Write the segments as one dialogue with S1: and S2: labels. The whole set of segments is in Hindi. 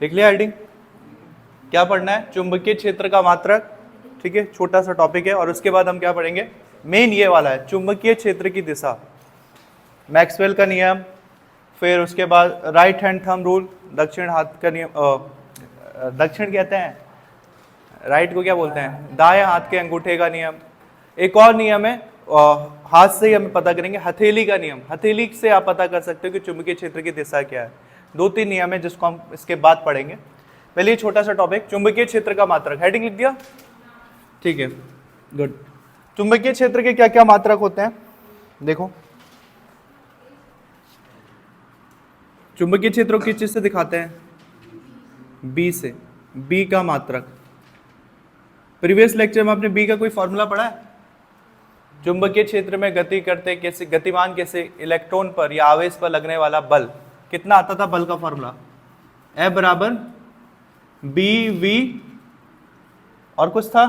S1: लिख लिया हेडिंग? क्या पढ़ना है? चुंबकीय क्षेत्र का मात्रक, ठीक है, छोटा सा टॉपिक है। और उसके बाद हम क्या पढ़ेंगे, मेन ये वाला है, चुंबकीय क्षेत्र की दिशा, मैक्सवेल का नियम, फिर उसके बाद राइट हैंड थंब रूल, दक्षिण हाथ का नियम, दक्षिण कहते हैं, राइट को क्या बोलते हैं, दाएं हाथ के अंगूठे का नियम। एक और नियम है, हाथ से ही हम पता करेंगे, हथेली का नियम, हथेली से आप पता कर सकते हो कि चुंबकीय क्षेत्र की दिशा क्या है। 2-3 नियम है जिसको हम इसके बाद पढ़ेंगे। पहले ये छोटा सा टॉपिक, चुंबकीय क्षेत्र का मात्रक, हेडिंग लिख दिया, ठीक है, गुड। चुंबकीय क्षेत्र के क्या क्या मात्रक होते हैं, देखो चुंबकीय क्षेत्र को किस चीज से दिखाते हैं, बी से, बी का मात्रक। प्रीवियस लेक्चर में आपने बी का कोई फॉर्मूला पढ़ा है? चुंबकीय क्षेत्र में गति करते कैसे, गतिमान कैसे, इलेक्ट्रॉन पर या आवेश पर लगने वाला बल कितना आता था, बल का फॉर्मूला F बराबर बी वी और कुछ था,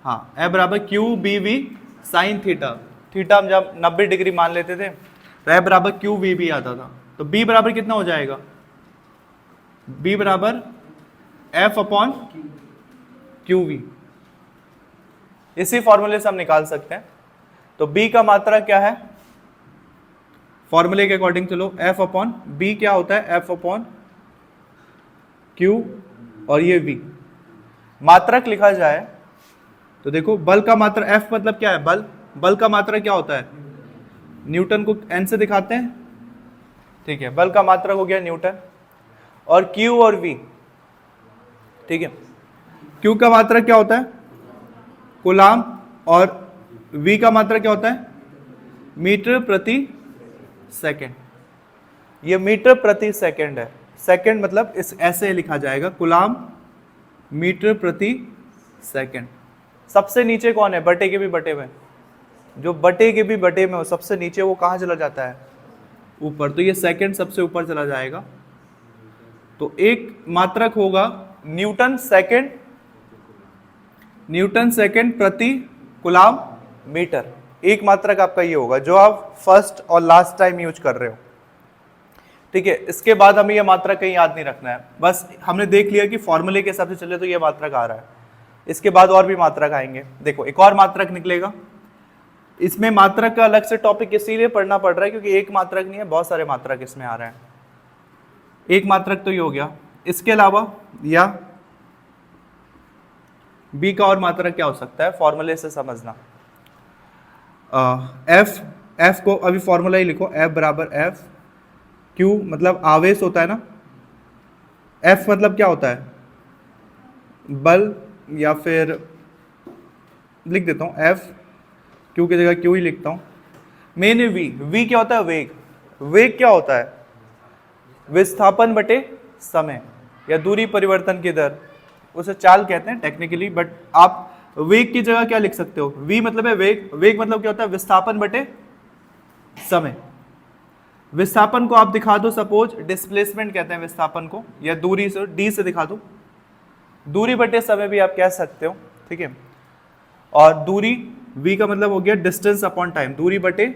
S1: हाँ, F बराबर Q B V sine theta, theta हम जब 90 डिग्री मान लेते थे तो F बराबर क्यू वी भी आता था। तो B बराबर कितना हो जाएगा, B बराबर F अपॉन क्यू वी, इसी फॉर्मूले से हम निकाल सकते हैं। तो B का मात्रा क्या है, फॉर्मूले के अकॉर्डिंग चलो, F अपॉन B क्या होता है, F अपॉन Q और ये V। मात्रक लिखा जाए तो देखो, बल का मात्रा F मतलब क्या है, बल, बल का मात्रा क्या होता है, न्यूटन को N से दिखाते हैं, ठीक है, बल का मात्रक हो गया न्यूटन। और Q और V, ठीक है, Q का मात्रक क्या होता है, कूलाम, और V का मात्रक क्या होता है, मीटर प्रति सेकंड। ये मीटर प्रति सेकंड है, सेकंड मतलब इस ऐसे लिखा जाएगा, कूलाम मीटर प्रति सेकंड। सबसे नीचे कौन है, बटे के भी बटे में, जो बटे के भी बटे में हो सबसे नीचे, वो कहाँ चला जाता है, ऊपर, तो ये सेकंड सबसे ऊपर चला जाएगा। तो एक मात्रक होगा न्यूटन सेकंड, न्यूटन सेकंड प्रति कूलाम मीटर, एक मात्रक आपका ये होगा जो आप फर्स्ट और लास्ट टाइम यूज कर रहे हो, ठीक है। इसके बाद हमें यह मात्रक कहीं याद नहीं रखना है, बस हमने देख लिया कि फॉर्मूले के हिसाब से चले तो यह मात्रक आ रहा है। इसके बाद और भी मात्रक आएंगे, देखो एक और मात्रक निकलेगा। इसमें मात्रक का अलग से टॉपिक इसीलिए पढ़ना पड़ रहा है क्योंकि एक मात्रक नहीं है, बहुत सारे मात्रक इसमें आ रहे हैं। एक मात्रक तो ये हो गया, इसके अलावा या बी का और मात्रक क्या हो सकता है, फॉर्मूले से समझना। एफ को अभी फॉर्मूला ही लिखो, एफ बराबर एफ, क्यू मतलब आवेश होता है ना, एफ मतलब क्या होता है, बल, या फिर लिख देता हूं एफ, क्यू की जगह क्यू ही लिखता हूं। मेन वी, वी क्या होता है, वेग, वेग क्या होता है, विस्थापन बटे समय या दूरी परिवर्तन की दर, उसे चाल कहते हैं टेक्निकली, बट आप वेग की जगह क्या लिख सकते हो, वी मतलब है वेग, वेग मतलब क्या होता है, विस्थापन बटे समय। विस्थापन को आप दिखा दो, सपोज डिस्प्लेसमेंट कहते हैं विस्थापन को, या दूरी से, डी से दिखा दो, दूरी बटे समय भी आप कह सकते हो, ठीक है। और दूरी, वी का मतलब हो गया डिस्टेंस अपॉन टाइम, दूरी बटे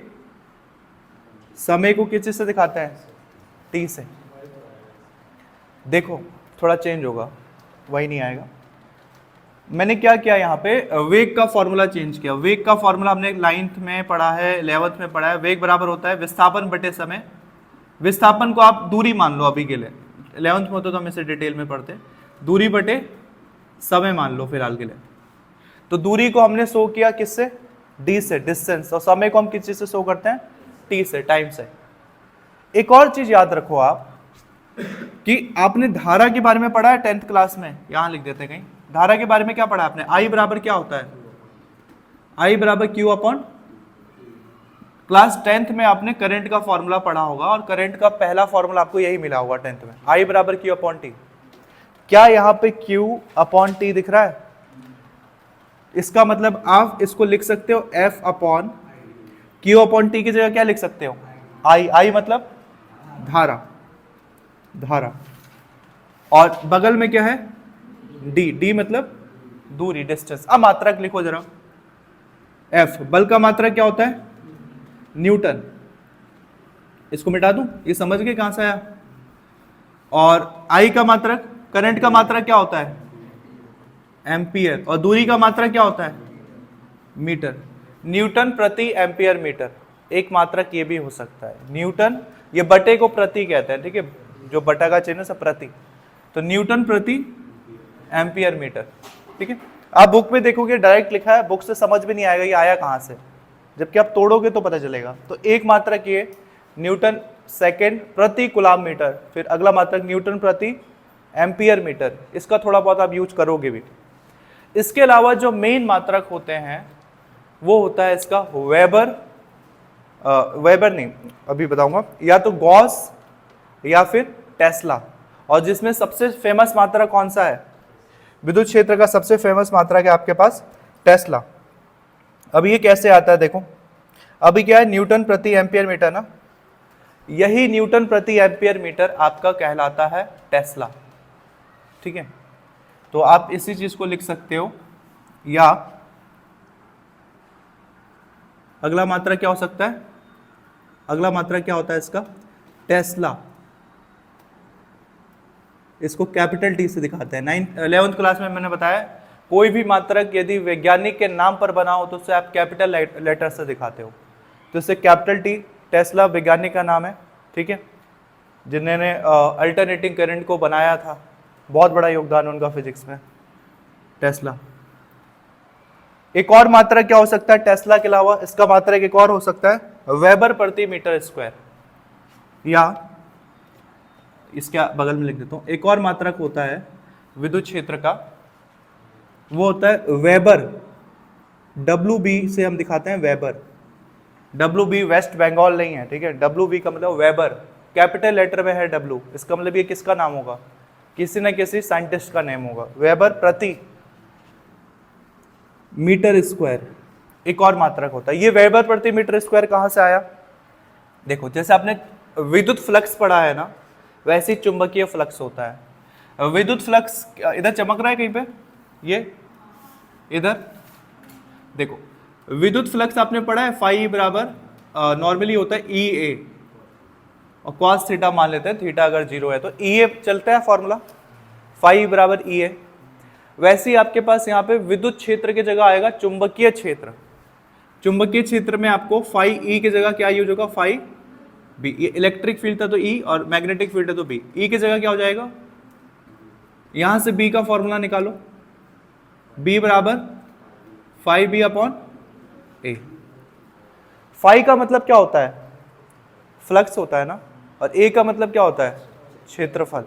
S1: समय को किस चीज से दिखाते हैं, टी से। देखो थोड़ा चेंज होगा, वही नहीं आएगा। मैंने क्या किया यहाँ पे, वेग का फॉर्मूला चेंज किया। वेग का फॉर्मूला हमने 9th में पढ़ा है, 11th में पढ़ा है। वेग बराबर होता है विस्थापन बटे समय। विस्थापन को आप दूरी मान लो अभी के लिए, 11th में होता तो हम इसे डिटेल में पढ़ते, दूरी बटे समय मान लो फिलहाल के लिए। तो दूरी को हमने शो किया किससे, डी से, डिस्टेंस, और समय को हम किस चीज से शो करते हैं, टी से, टाइम से। एक और चीज याद रखो आप कि आपने धारा के बारे में पढ़ा है 10th क्लास में, यहां लिख देते हैं कहीं, धारा के बारे में क्या पढ़ा आपने, आई बराबर क्या होता है, आई बराबर क्यू अपॉन, क्लास 10th में आपने करंट का फॉर्मूला पढ़ा होगा, और करंट का पहला फॉर्मूला आपको यही मिला होगा 10th में, आई बराबर क्यू अपॉन टी। क्या यहाँ पे क्यू अपॉन टी दिख रहा है, इसका मतलब आप इसको लिख सकते हो F upon Q upon T की जगह क्या लिख सकते हो, आई, आई मतलब धारा, धारा, और बगल में क्या है, डी, डी मतलब दूरी, डिस्टेंस। अब मात्रक लिखो जरा, एफ, बल का मात्रक क्या होता है, न्यूटन। इसको मिटा दूं, ये समझ गए कहां से आया, और आई का मात्रक, करंट का मात्रक क्या होता है? एम्पियर। और दूरी का मात्रक क्या होता है? मीटर। न्यूटन प्रति एम्पियर मीटर, एक मात्रक ये भी हो सकता है न्यूटन, ये बटे को प्रति कहते हैं, ठीक है, जो बटा का चिन्ह है सब प्रति, तो न्यूटन प्रति एम्पियर मीटर, ठीक है। आप बुक में देखोगे डायरेक्ट लिखा है, बुक से समझ भी नहीं आएगा ये आया कहाँ से, जबकि आप तोड़ोगे तो पता चलेगा। तो एक मात्रक ये न्यूटन सेकेंड प्रति कूलाम मीटर, फिर अगला मात्रक न्यूटन प्रति एम्पियर मीटर, इसका थोड़ा बहुत आप यूज करोगे भी। इसके अलावा जो मेन मात्रक होते हैं वो होता है इसका वेबर, वेबर नहीं अभी बताऊंगा, या तो गॉस या फिर टेस्ला। और जिसमें सबसे फेमस मात्रक कौन सा है? विद्युत क्षेत्र का सबसे फेमस मात्रक है आपके पास टेस्ला। अब ये कैसे आता है देखो, अभी क्या है न्यूटन प्रति एम्पियर मीटर ना, यही न्यूटन प्रति एम्पियर मीटर आपका कहलाता है टेस्ला, ठीक है। तो आप इसी चीज को लिख सकते हो। या अगला मात्रक क्या हो सकता है? अगला मात्रक क्या होता है इसका? टेस्ला। इसको कैपिटल टी से दिखाते हैं। 11th क्लास में मैंने बताया कोई भी मात्रक यदि वैज्ञानिक के नाम पर बना हो तो उसे आप कैपिटल लेटर से दिखाते हो, तो इसे कैपिटल टी, टेस्ला वैज्ञानिक का नाम है, ठीक है, जिन्होंने अल्टरनेटिंग करंट को बनाया था, बहुत बड़ा योगदान उनका फिजिक्स में, टेस्ला। एक और मात्रक क्या हो सकता है टेस्ला के अलावा? इसका मात्रक एक और हो सकता है वेबर प्रति मीटर स्क्वायर, या इसके बगल में लिख देता हूं, एक और मात्रक होता है विद्युत क्षेत्र का, वो होता है वेबर, WB से हम दिखाते हैं वेबर। WB वेस्ट बंगाल नहीं है, ठीक है, WB का मतलब वेबर, कैपिटल लेटर में है W, इसका मतलब ये किसका नाम होगा? किसी न किसी साइंटिस्ट का नेम होगा। वेबर प्रति मीटर स्क्वायर एक और मात्रक होता है। ये वेबर प्रति मीटर स्क्वायर कहां से आया? देखो जैसे आपने विद्युत फ्लक्स पढ़ा है ना, वैसे ही चुंबकीय फ्लक्स होता है। विद्युत फ्लक्स इधर चमक रहा है कहीं पे, ये इधर देखो, विद्युत फ्लक्स आपने पढ़ा है फाई बराबर नॉर्मली होता है EA और cos थीटा मान लेते हैं, थीटा अगर 0 है तो EA चलता है फॉर्मूला, फाई बराबर EA। वैसे ही आपके पास यहाँ पे विद्युत क्षेत्र की जगह आएगा चुंबकीय क्षेत्र। चुंबकीय क्षेत्र में आपको फाई E की जगह क्या यूज होगा? Phi B। ये इलेक्ट्रिक फील्ड था तो E और मैग्नेटिक फील्ड है तो B। E की जगह क्या हो जाएगा? यहां से B का फॉर्मूला निकालो, B बराबर phi B upon A। Phi का मतलब क्या होता है? फ्लक्स होता है ना, और A का मतलब क्या होता है? क्षेत्रफल।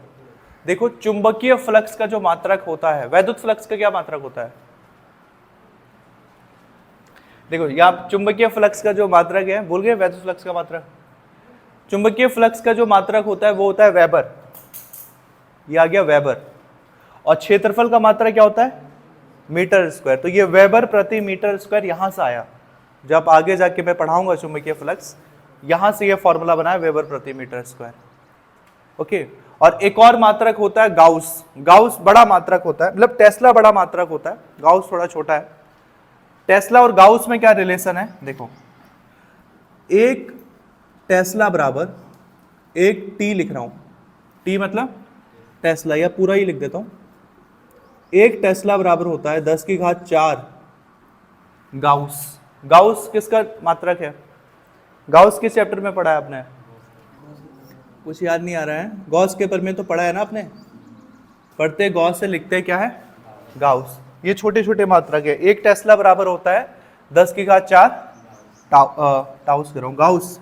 S1: देखो चुंबकीय फ्लक्स का जो मात्रक होता है, वैद्युत फ्लक्स का क्या मात्रक होता है? देखो यहाँ चुंबकीय फ्लक्स का जो मात्रक है, भूल गए वैद्युत फ्लक्स का मात्रक? चुंबकीय फ्लक्स का जो मात्रक होता है वो होता है वेबर, ये आ गया वेबर। और क्षेत्रफल का मात्रक क्या होता है? Metre square. तो ये वेबर प्रति मीटर स्क्वायर यहां से आया, जब आगे जाके मैं पढ़ाऊंगा चुंबकीय फ्लक्स, यहां से ये फॉर्मूला बना है वेबर प्रति मीटर स्क्वायर, ओके। और एक और मात्रक होता है गाउस। गाउस बड़ा मात्रक होता है, मतलब टेस्ला बड़ा मात्रक होता है, गाउस थोड़ा छोटा है। टेस्ला और गाउस में क्या रिलेशन है? देखो, एक टेस्ला बराबर एक टी लिख रहा हूं, टी मतलब टेस्ला, या पूरा ही लिख देता हूं, एक टेस्ला बराबर होता है 10 की घात 4 गाउस। गाउस किसका मात्रक है? गाउस किस चैप्टर में पढ़ा है आपने? कुछ याद नहीं आ रहा है? गॉस के पर में तो पढ़ा है ना आपने, पढ़ते गॉस से लिखते क्या है? गाउस। ये छोटे छोटे मात्रक है। एक टेस्ला बराबर होता है 10 की घात 4 टाउस कर रहा हूं, गाउस,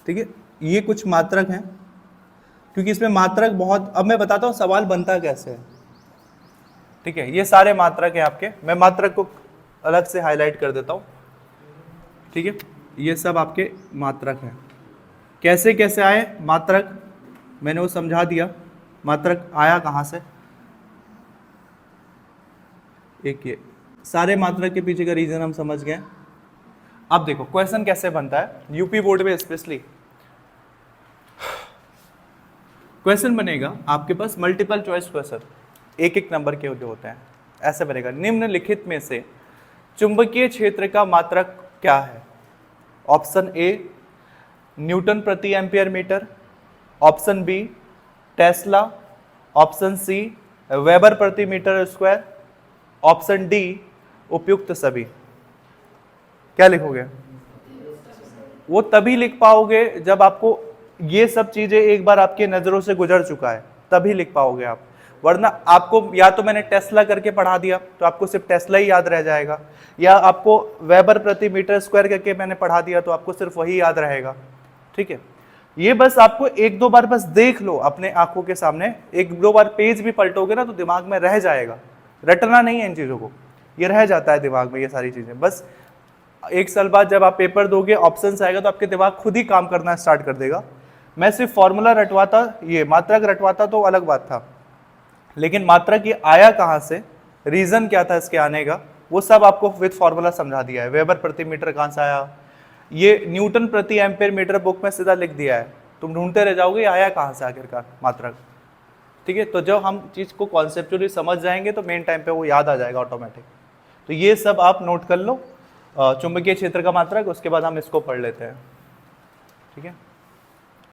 S1: ठीक है। ये कुछ मात्रक हैं, क्योंकि इसमें मात्रक बहुत, अब मैं बताता हूं सवाल बनता कैसे है, ठीक है। ये सारे मात्रक हैं आपके, मैं मात्रक को अलग से हाईलाइट कर देता हूं, ठीक है। ये सब आपके मात्रक हैं। कैसे कैसे आए मात्रक, मैंने वो समझा दिया, मात्रक आया कहां से। एक ये सारे मात्रक के पीछे का रीजन हम समझ गए। अब देखो क्वेश्चन कैसे बनता है यूपी बोर्ड में, स्पेशली क्वेश्चन बनेगा आपके पास मल्टीपल चॉइस क्वेश्चन, एक एक नंबर के जो होते हैं, ऐसे बनेगा। निम्नलिखित में से चुंबकीय क्षेत्र का मात्रक क्या है? ऑप्शन ए न्यूटन प्रति ampere metre, option B tesla, option C weber प्रति मीटर स्क्वायर, ऑप्शन डी उपयुक्त सभी। क्या लिखोगे? वो तभी लिख पाओगे जब आपको ये सब चीजें एक बार आपके नजरों से गुजर चुका है, तभी लिख पाओगे आप। वरना आपको या तो मैंने टेस्ला करके पढ़ा दिया तो आपको सिर्फ टेस्ला ही याद रह जाएगा, या आपको वेबर प्रति मीटर स्क्वायर करके मैंने पढ़ा दिया तो आपको सिर्फ वही याद रहेगा। ठीक है, ये बस आपको एक दो बार बस देख लो अपने आंखों के सामने, एक दो बार पेज भी पलटोगे ना तो दिमाग में रह जाएगा। रटना नहीं है इन चीजों को, ये रह जाता है दिमाग में ये सारी चीजें। बस एक साल बाद जब आप पेपर दोगे, ऑप्शंस आएगा तो आपके दिमाग खुद ही काम करना स्टार्ट कर देगा। मैं सिर्फ फॉर्मूला रटवाता, ये मात्रक रटवाता तो अलग बात था, लेकिन मात्रक ये आया कहाँ से, रीजन क्या था इसके आने का, वो सब आपको विद फॉर्मूला समझा दिया है। वेबर प्रति मीटर कहाँ से आया, ये न्यूटन प्रति एम्पेयर मीटर बुक में सीधा लिख दिया है, तुम ढूंढते रह जाओगे आया कहाँ से आखिरकार मात्रक। ठीक है, तो जब हम चीज को कॉन्सेप्चुअली समझ जाएंगे तो मेन टाइम पे वो याद आ जाएगा ऑटोमेटिक। तो ये सब आप नोट कर लो, चुंबकीय क्षेत्र का मात्रक, उसके बाद हम इसको पढ़ लेते हैं। ठीक है।